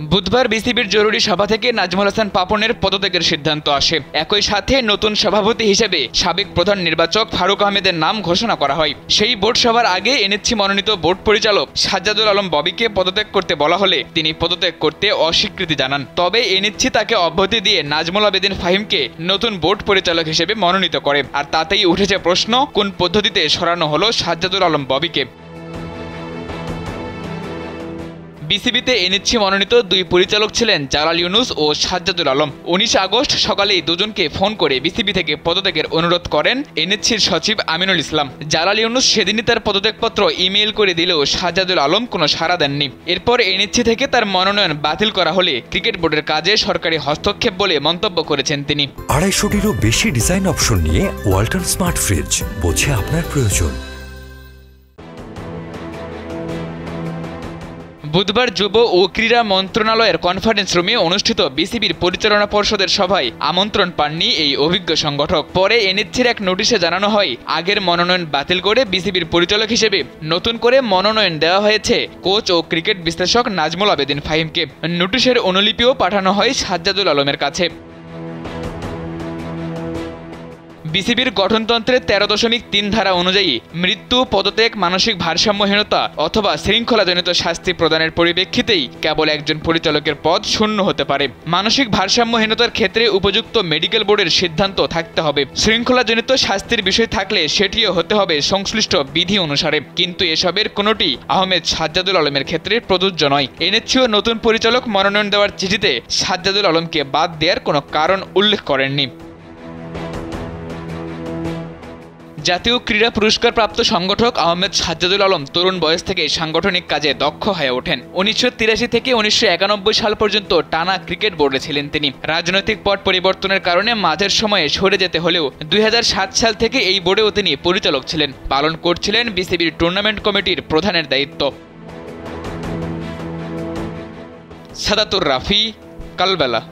বুধবার বিসিবির জরুরি সভা থেকে নাজমুল হাসান পাপনের পদত্যাগের সিদ্ধান্ত আসে। একই সাথে নতুন সভাপতি হিসেবে সাবেক প্রধান নির্বাচক ফারুক আহমেদের নাম ঘোষণা করা হয়। সেই বোর্ড সভার আগে এনএসসি মনোনীত বোর্ড পরিচালক সাজ্জাদুল আলম ববিকে পদত্যাগ করতে বলা হলে তিনি পদত্যাগ করতে অস্বীকৃতি জানান। তবে এনএসসি তাকে অব্যাহতি দিয়ে নাজমুল আবেদিন ফাহিমকে নতুন বোর্ড পরিচালক হিসেবে মনোনীত করে। আর তাতেই উঠেছে প্রশ্ন, কোন পদ্ধতিতে সরানো হলো সাজ্জাদুল আলম ববিকে। বিসিবিতে এনএসসি মনোনীত দুই পরিচালক ছিলেন জালাল ইউনুস ও সাজ্জাদুল আলম। ১৯ আগস্ট সকালেই দুজনকে ফোন করে বিসিবি থেকে পদত্যাগের অনুরোধ করেন এনএসসির সচিব আমিনুল ইসলাম। জালাল ইউনুস সেদিনই তার পদত্যাগপত্র ইমেইল করে দিলেও সাজ্জাদুল আলম কোনো সাড়া দেননি। এরপর এনএসসি থেকে তার মনোনয়ন বাতিল করা হলে ক্রিকেট বোর্ডের কাজে সরকারি হস্তক্ষেপ বলে মন্তব্য করেছেন তিনি। ২৫০টিরও বেশি ডিজাইন অপশন নিয়ে ওয়ালটন স্মার্ট ফ্রিজ, বোঝে আপনার প্রয়োজন। বুধবার যুব ও ক্রীড়া মন্ত্রণালয়ের কনফারেন্স রুমে অনুষ্ঠিত বিসিবির পরিচালনা পর্ষদের সভায় আমন্ত্রণ পাননি এই অভিজ্ঞ সংগঠক। পরে এনএসসির এক নোটিশে জানানো হয়, আগের মনোনয়ন বাতিল করে বিসিবির পরিচালক হিসেবে নতুন করে মনোনয়ন দেওয়া হয়েছে কোচ ও ক্রিকেট বিশ্লেষক নাজমুল আবেদিন ফাহিমকে। নোটিশের অনুলিপিও পাঠানো হয় সাজ্জাদুল আলমের কাছে। বিসিবির গঠনতন্ত্রের ১৩.৩ ধারা অনুযায়ী মৃত্যু, পদত্যাগ, মানসিক ভারসাম্যহীনতা অথবা শৃঙ্খলাজনিত শাস্তি প্রদানের পরিপ্রেক্ষিতেই কেবল একজন পরিচালকের পদ শূন্য হতে পারে। মানসিক ভারসাম্যহীনতার ক্ষেত্রে উপযুক্ত মেডিকেল বোর্ডের সিদ্ধান্ত থাকতে হবে। শৃঙ্খলাজনিত শাস্তির বিষয় থাকলে সেটিও হতে হবে সংশ্লিষ্ট বিধি অনুসারে। কিন্তু এসবের কোনোটি আহমেদ সাজ্জাদুল আলমের ক্ষেত্রে প্রযোজ্য নয়। এনএসসিও নতুন পরিচালক মনোনয়ন দেওয়ার চিঠিতে সাজ্জাদুল আলমকে বাদ দেওয়ার কোনো কারণ উল্লেখ করেননি। জাতীয় ক্রীড়া পুরস্কার প্রাপ্ত সংগঠক আহমেদ সাজ্জাদুল আলম তরুণ বয়স থেকে সাংগঠনিক কাজে দক্ষ হয়ে ওঠেন। ১৯৮৩ থেকে ১৯৯১ সাল পর্যন্ত টানা ক্রিকেট বোর্ডে ছিলেন তিনি। রাজনৈতিক পট পরিবর্তনের কারণে মাঝের সময়ে সরে যেতে হলেও ২০০৭ সাল থেকে এই বোর্ডেও তিনি পরিচালক ছিলেন। পালন করছিলেন বিসিবির টুর্নামেন্ট কমিটির প্রধানের দায়িত্ব। সাদাতুর রাফি, কালবেলা।